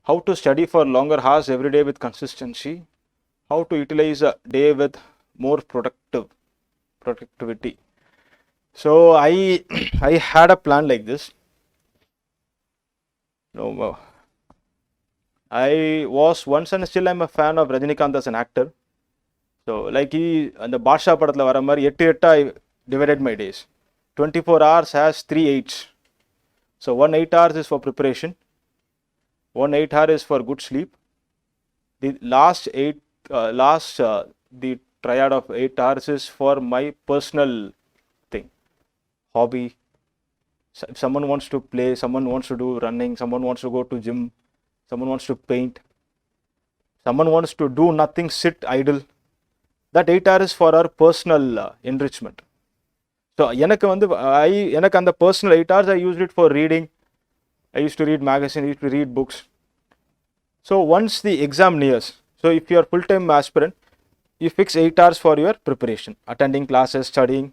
how to study for longer hours every day with consistency, how to utilize a day with more productivity. So I I had a plan like this. No, I was once and still I'm a fan of Rajinikanth as an actor. So like he and the Badsha படத்துல வர மாதிரி 8 I divided my days. 24 hours has 3 8s. So 1 8 hours is for preparation. 1 8 hour is for good sleep. The the triad of 8 hours is for my personal thing, hobby. If someone wants to play, someone wants to do running, someone wants to go to gym, someone wants to paint, someone wants to do nothing, sit idle. That 8 hours is for our personal enrichment. So எனக்கு அந்த personal 8 hours I used it for reading. I used to read magazines, I used to read books. So once the exam nears, so if you are full-time aspirant, you fix 8 hours for your preparation, attending classes, studying,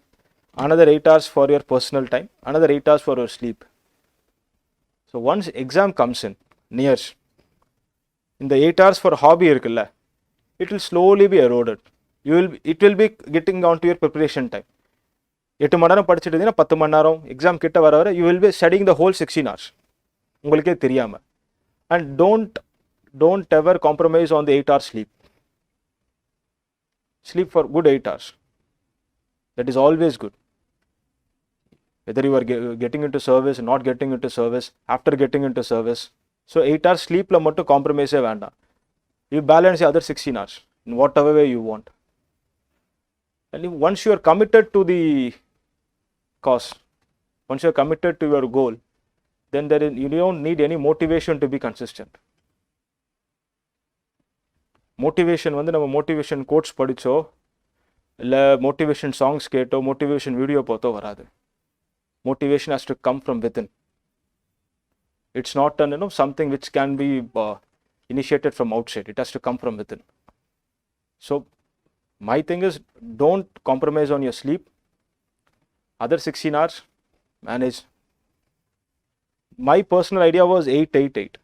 another 8 hours for your personal time, another 8 hours for your sleep. So once exam comes in, nears, in the 8 hours for hobby இருக்குல்ல, it will slowly be eroded. It will be getting down to your preparation time. 8 மணி நேரம் படிச்சுட்டு இருந்தீங்கன்னா 10 மணி நேரம் exam கிட்ட வர வர you will be studying the whole 16 hours உங்களுக்கே தெரியாம. And don't ever compromise on the 8 hours sleep. Sleep for good 8 hours. That is always good. Whether you are getting into service, not getting into service, after getting into service. So 8 hours sleep la mattum compromise வேண்டாம். You balance the other 16 hours in whatever way you want. And once you are committed to the cause, once you are committed to your goal, then you don't need any motivation to be consistent. Motivation வந்து நம்ம motivation quotes படிச்சோ இல்லை motivation songs கேட்டோ motivation video பார்த்தோ வராது. Motivation has to come from within. It's not something which can be initiated from outside. It has to come from within. So my thing is, don't compromise on your sleep. Other 16 hours manage. My personal idea was 8 8 8.